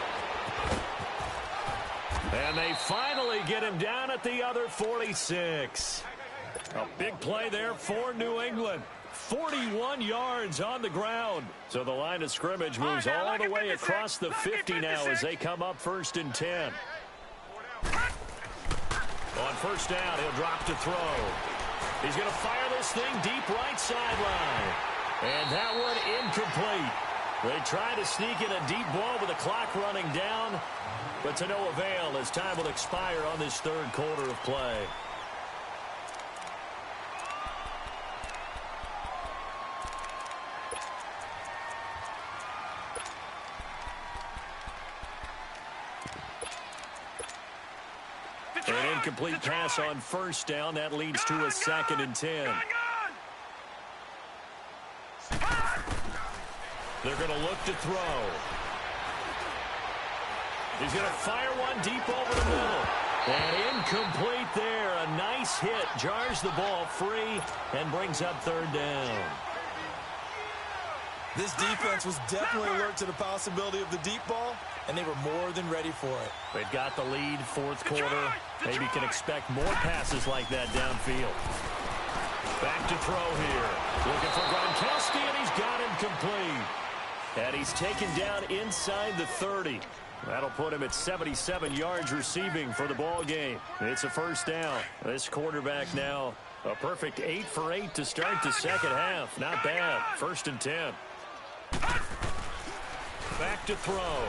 And they finally get him down at the other 46. A big play there for New England. 41 yards on the ground. So the line of scrimmage moves all the way across the 50 now as they come up 1st and 10. On 1st down, he'll drop to throw. He's going to fire this thing deep right sideline. And that one incomplete. They try to sneak in a deep ball with the clock running down, but to no avail as time will expire on this 3rd quarter of play. An incomplete pass on 1st down. That leads to a 2nd and 10. They're going to look to throw. He's going to fire one deep over the middle. And incomplete there. A nice hit. Jars the ball free and brings up 3rd down. This defense was definitely alert to the possibility of the deep ball, and they were more than ready for it. They've got the lead, 4th quarter. Maybe can expect more passes like that downfield. Back to throw here. Looking for Gronkowski, and he's got him complete. And he's taken down inside the 30. That'll put him at 77 yards receiving for the ball game. It's a 1st down. This quarterback now a perfect 8 for 8 to start the 2nd half. Not bad. 1st and 10. Back to throw.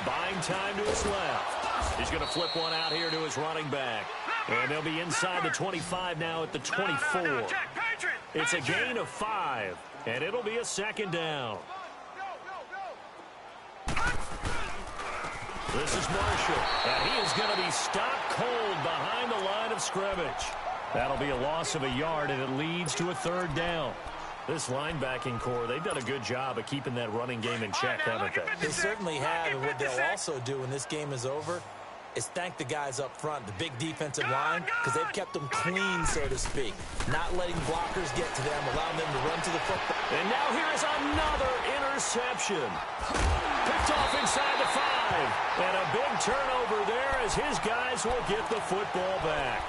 Buying time to his left. He's going to flip one out here to his running back. And they'll be inside the 25 now at the 24. It's a gain of 5, and it'll be a 2nd down. This is Marshall, and he is going to be stopped cold behind the line of scrimmage. That'll be a loss of a yard, and it leads to a 3rd down. This linebacking core, they've done a good job of keeping that running game in check, haven't they? They certainly have, and what they'll also do when this game is over is thank the guys up front, the big defensive line, because they've kept them clean, so to speak. Not letting blockers get to them, allowing them to run to the football. And now here is another interception. Picked off inside the 5. And a big turnover there as his guys will get the football back.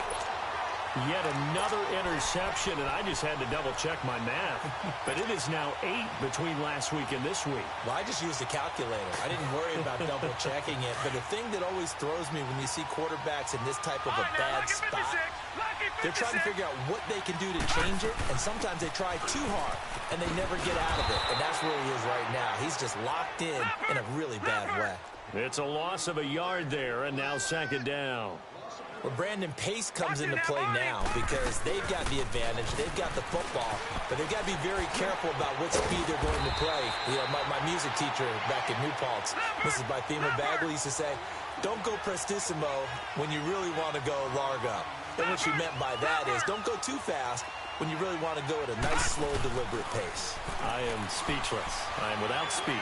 Yet another interception, and I just had to double-check my math. But it is now 8 between last week and this week. Well, I just used a calculator. I didn't worry about double-checking it. But the thing that always throws me when you see quarterbacks in this type of a bad spot, they're trying to figure out what they can do to change it, and sometimes they try too hard, and they never get out of it. And that's where he is right now. He's just locked in a really bad way. It's a loss of a yard there, and now 2nd down. Well, Brandon, pace comes into play now because they've got the advantage. They've got the football, but they've got to be very careful about what speed they're going to play. You know, my music teacher back in New Paltz, Mrs. Bythema Bagley, used to say, don't go prestissimo when you really want to go largo. And what she meant by that is don't go too fast when you really want to go at a nice, slow, deliberate pace. I am speechless. I am without speech.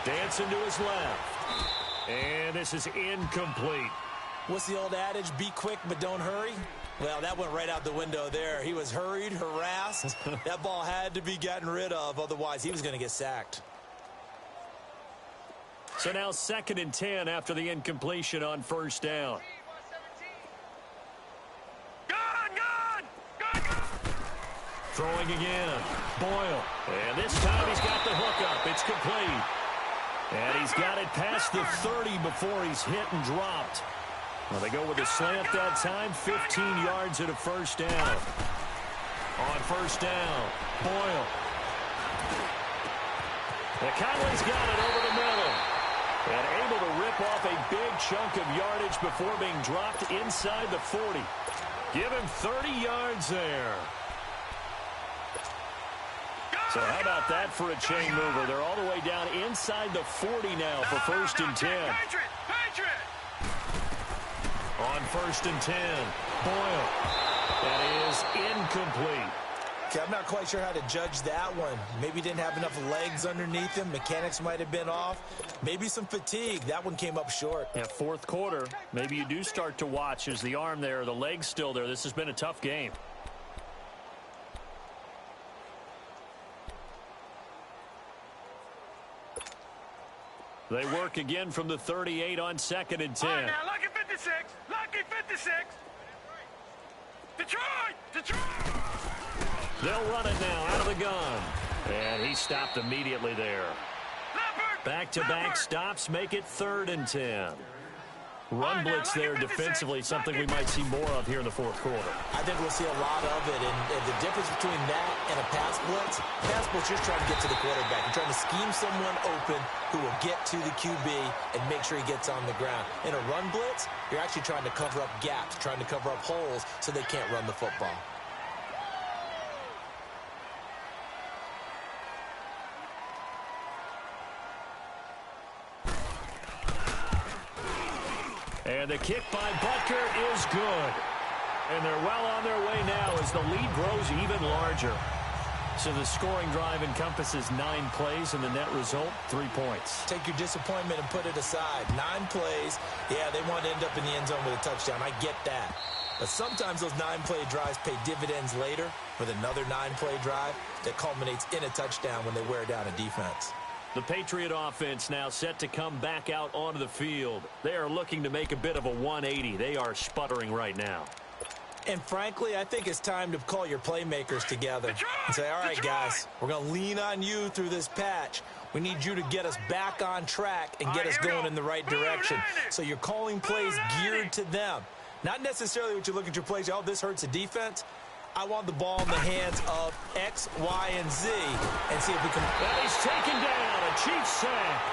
Dancing to his left. And this is incomplete. What's the old adage? Be quick, but don't hurry? Well, that went right out the window there. He was hurried, harassed. That ball had to be gotten rid of. Otherwise, he was going to get sacked. So now 2nd and 10 after the incompletion on 1st down. Throwing again. Boyle. And this time he's got the hook up. It's complete. And he's got it past the 30 before he's hit and dropped. Well, they go with a slant that time, 15 yards at a 1st down. On 1st down, Boyle. And Conley's got it over the middle. And able to rip off a big chunk of yardage before being dropped inside the 40. Give him 30 yards there. So how about that for a chain mover? They're all the way down inside the 40 now for 1st and 10. On 1st and 10, Boyle. That is incomplete. Okay, I'm not quite sure how to judge that one. Maybe didn't have enough legs underneath him. Mechanics might have been off. Maybe some fatigue. That one came up short. Yeah, fourth quarter, maybe you do start to watch. Is the arm there, the leg's still there? This has been a tough game. They work again from the 38 on 2nd and 10. All right, now, lucky 56. Lucky 56. Detroit! Detroit! They'll run it now out of the gun. And he stopped immediately there. Back-to-back stops make it 3rd and 10. Run blitz there defensively, something we might see more of here in the fourth quarter. I think we'll see a lot of it, and the difference between that and a pass blitz just trying to get to the quarterback. You're trying to scheme someone open who will get to the QB and make sure he gets on the ground. In a run blitz, you're actually trying to cover up gaps, trying to cover up holes so they can't run the football. And the kick by Butker is good. And they're well on their way now as the lead grows even larger. So the scoring drive encompasses 9 plays, and the net result, 3 points. Take your disappointment and put it aside. 9 plays. Yeah, they want to end up in the end zone with a touchdown. I get that. But sometimes those 9-play drives pay dividends later with another 9-play drive that culminates in a touchdown when they wear down a defense. The Patriot offense now set to come back out onto the field. They are looking to make a bit of a 180. They are sputtering right now. And frankly, I think it's time to call your playmakers together and say, all right, guys, we're going to lean on you through this patch. We need you to get us back on track and get us going in the right direction. So you're calling plays geared to them. Not necessarily what you look at your plays, oh, this hurts the defense. I want the ball in the hands of X, Y, and Z and see if we can. And he's taken down. A Chiefs sack.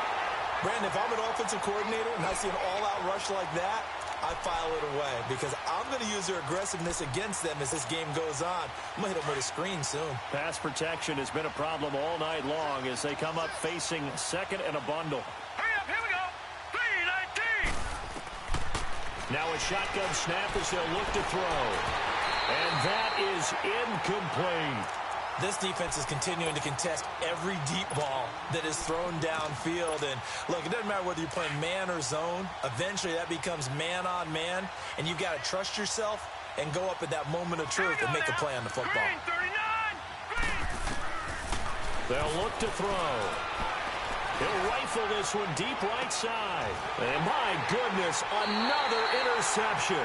Brandon, if I'm an offensive coordinator and I see an all-out rush like that, I file it away because I'm going to use their aggressiveness against them as this game goes on. I'm going to hit them with a screen soon. Pass protection has been a problem all night long as they come up facing 2nd and a bundle. Hurry up, here we go. 3-19. Now a shotgun snap as they'll look to throw. And that is incomplete. This defense is continuing to contest every deep ball that is thrown downfield. And, look, it doesn't matter whether you're playing man or zone. Eventually, that becomes man-on-man, and you've got to trust yourself and go up at that moment of truth and make a play on the football. They'll look to throw. He'll rifle this one deep right side. And, my goodness, another interception.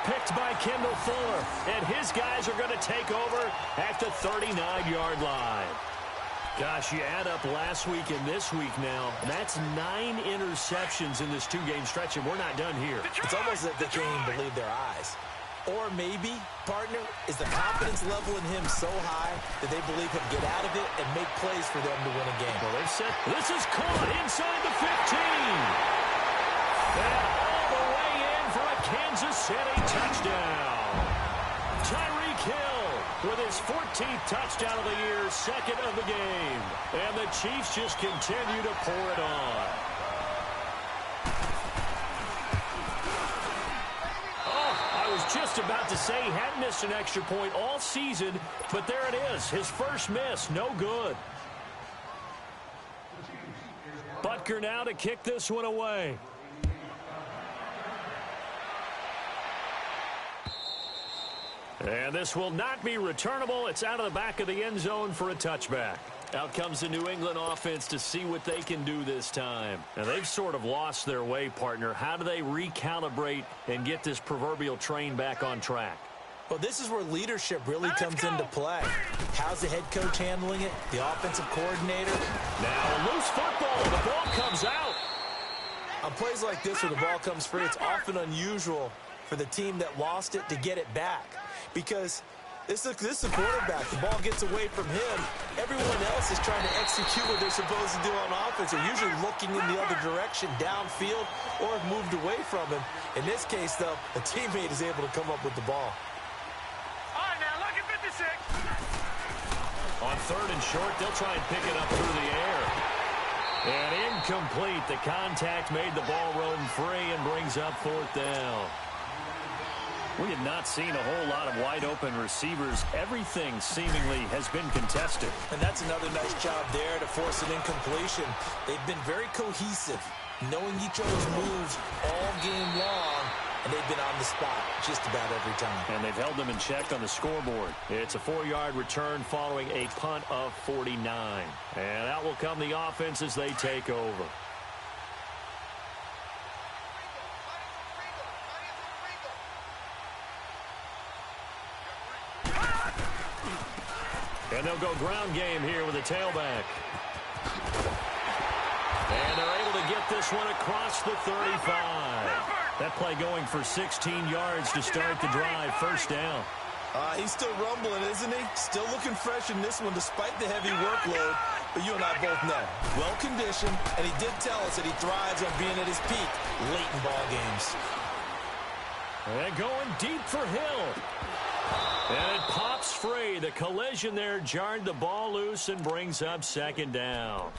Picked by Kendall Fuller, and his guys are going to take over at the 39-yard line. Gosh, you add up last week and this week now. That's 9 interceptions in this 2-game stretch, and we're not done here. It's almost as if they can't even believe their eyes. Or maybe, partner, is the confidence level in him so high that they believe he'll get out of it and make plays for them to win a game. Well, they've said this is caught inside the 15. And all the way in for a Kansas City touchdown. Tyreek Hill with his 14th touchdown of the year, 2nd of the game. And the Chiefs just continue to pour it on. I was just about to say he hadn't missed an extra point all season, but there it is. His first miss, no good. Butker now to kick this one away. And this will not be returnable. It's out of the back of the end zone for a touchback. Out comes the New England offense to see what they can do this time. Now, they've sort of lost their way, partner. How do they recalibrate and get this proverbial train back on track? Well, this is where leadership really comes into play. How's the head coach handling it? The offensive coordinator? Now, a loose football. The ball comes out. On plays like this where the ball comes free, it's often unusual for the team that lost it to get it back. Because this is a quarterback. The ball gets away from him. Everyone else is trying to execute what they're supposed to do on offense. They're usually looking in the other direction, downfield, or have moved away from him. In this case, though, a teammate is able to come up with the ball. All right, now, look at 56. On 3rd and short, they'll try and pick it up through the air. And incomplete. The contact made the ball roam free and brings up 4th down. We have not seen a whole lot of wide-open receivers. Everything seemingly has been contested. And that's another nice job there to force an incompletion. They've been very cohesive, knowing each other's moves all game long, and they've been on the spot just about every time. And they've held them in check on the scoreboard. It's a 4-yard return following a punt of 49. And out will come the offense as they take over. And they'll go ground game here with a tailback. And they're able to get this one across the 35. That play going for 16 yards to start the drive. First down. He's still rumbling, isn't he? Still looking fresh in this one despite the heavy workload. But you and I both know, well-conditioned, and he did tell us that he thrives on being at his peak late in ball games. And going deep for Hill. And it pops free. The collision there jarred the ball loose and brings up second down.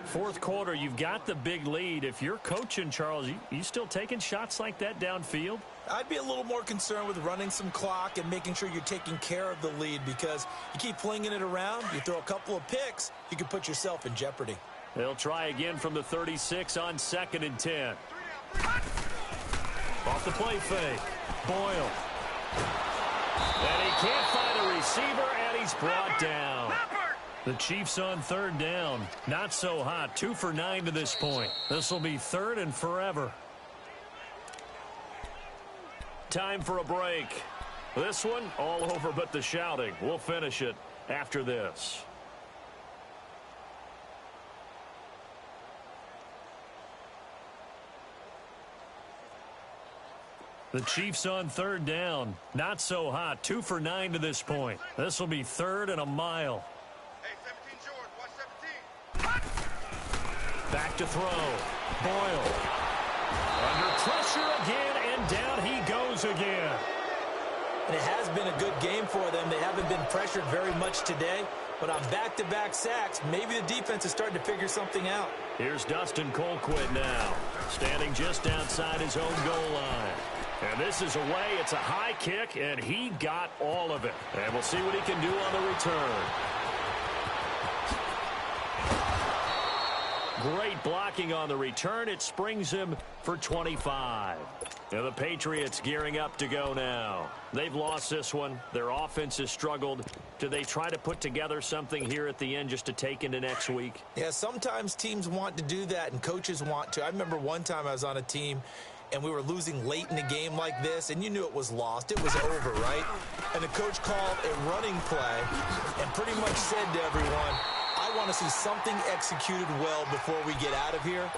Fourth quarter, you've got the big lead. If you're coaching, Charles, you still taking shots like that downfield? I'd be a little more concerned with running some clock and making sure you're taking care of the lead, because you keep flinging it around, you throw a couple of picks, you can put yourself in jeopardy. They'll try again from the 36 on 2nd and 10. Off the play fake. Boyle. And he can't find a receiver, and he's brought down. The Chiefs on 3rd down. Not so hot. 2 for 9 to this point. This will be 3rd and forever. Time for a break. This one, all over but the shouting. We'll finish it after this. The Chiefs on 3rd down. Not so hot. 2 for 9 to this point. This will be 3rd and a mile. Hey, 17 George, watch 17. Back to throw. Boyle. Under pressure again, and down he goes again. And it has been a good game for them. They haven't been pressured very much today, but on back-to-back sacks, maybe the defense is starting to figure something out. Here's Dustin Colquitt now, standing just outside his own goal line. And this is away. It's a high kick, and he got all of it. And we'll see what he can do on the return. Great blocking on the return. It springs him for 25. Now the Patriots gearing up to go now. They've lost this one. Their offense has struggled. Do they try to put together something here at the end just to take into next week? Yeah, sometimes teams want to do that and coaches want to. I remember one time I was on a team and we were losing late in the game like this, and you knew it was lost. It was over, right? And the coach called a running play and pretty much said to everyone, I want to see something executed well before we get out of here.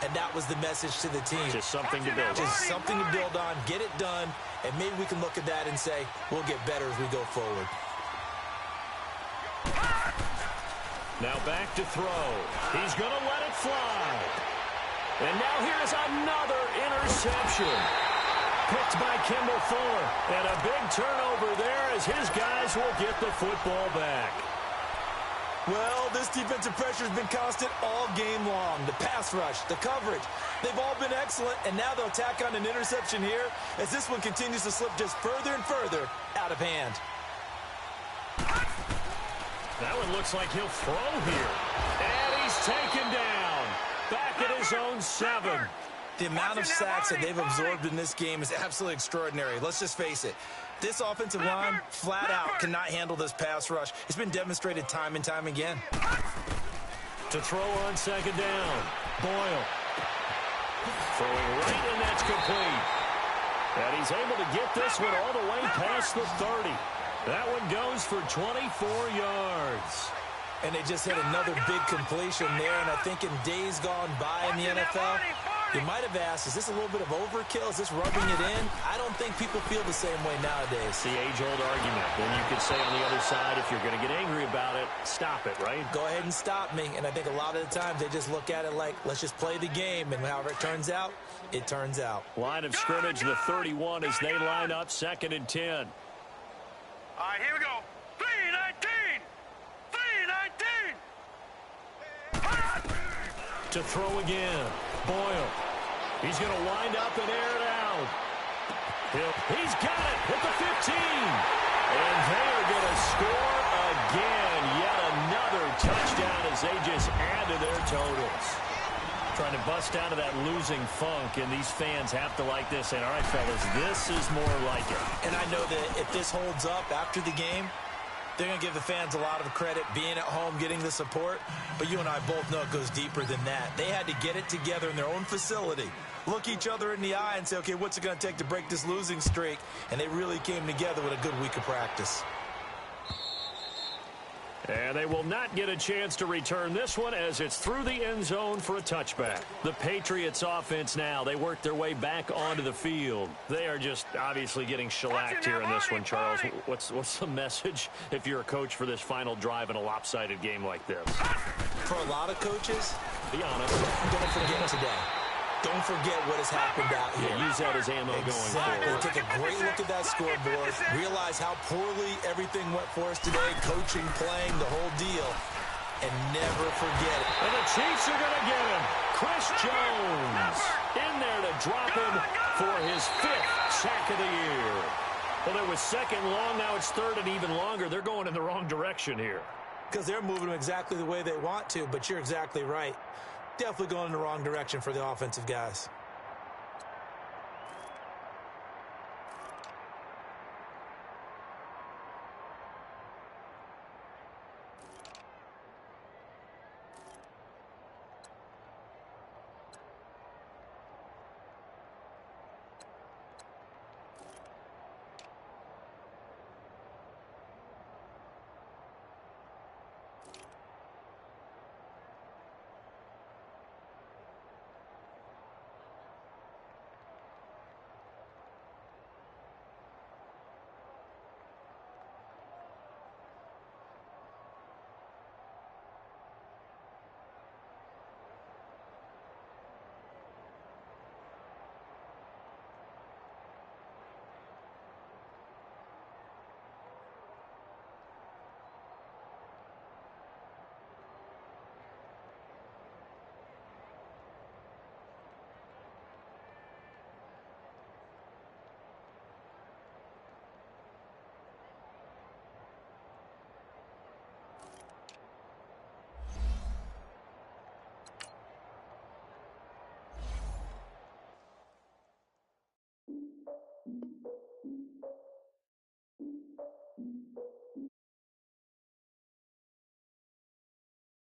And that was the message to the team. Just something to build on. Just something to build on, get it done, and maybe we can look at that and say, we'll get better as we go forward. Now back to throw. He's going to let it fly. And now here's another interception. Picked by Kendall Fuller. And a big turnover there as his guys will get the football back. Well, this defensive pressure has been constant all game long. The pass rush, the coverage, they've all been excellent, and now they'll tack on an interception here as this one continues to slip just further and further out of hand. That one looks like he'll throw here. And he's taken down. Back at his own 7. The amount of sacks that they've absorbed in this game is absolutely extraordinary. Let's just face it. This offensive line, flat out, cannot handle this pass rush. It's been demonstrated time and time again. To throw on 2nd down. Boyle. Throwing right, and that's complete. And he's able to get this one all the way past the 30. That one goes for 24 yards. And they just hit another big completion there. And I think in days gone by in the NFL, you might have asked, is this a little bit of overkill? Is this rubbing it in? I don't think people feel the same way nowadays. It's the age-old argument. Then you could say on the other side, if you're going to get angry about it, stop it, right? Go ahead and stop me. And I think a lot of the times they just look at it like, let's just play the game. And however it turns out, it turns out. Line of scrimmage, the 31 as they line up 2nd and 10. All right, here we go. 3-19. 3-19. To throw again. Boyle. He's going to wind up and air it out. He's got it at the 15. And they are going to score again. Yet another touchdown as they just add to their totals. Trying to bust out of that losing funk, and these fans have to like this. And all right, fellas, this is more like it. And I know that if this holds up after the game, they're going to give the fans a lot of credit, being at home, getting the support. But you and I both know it goes deeper than that. They had to get it together in their own facility, look each other in the eye and say, okay, what's it going to take to break this losing streak? And they really came together with a good week of practice. And they will not get a chance to return this one as it's through the end zone for a touchback. The Patriots offense now, they work their way back onto the field. They are just obviously getting shellacked here in this one, Charles. What's the message if you're a coach for this final drive in a lopsided game like this? For a lot of coaches, be honest, don't forget today. Don't forget what has happened out here. Yeah, use that as ammo going forward. Take a great look at that scoreboard. Realize how poorly everything went for us today. Coaching, playing, the whole deal. And never forget it. And the Chiefs are going to get him. Chris Jones in there to drop him for his 5th sack of the year. Well, it was second long. Now it's third and even longer. They're going in the wrong direction here. Because they're moving them exactly the way they want to, but you're exactly right. Definitely going in the wrong direction for the offensive guys.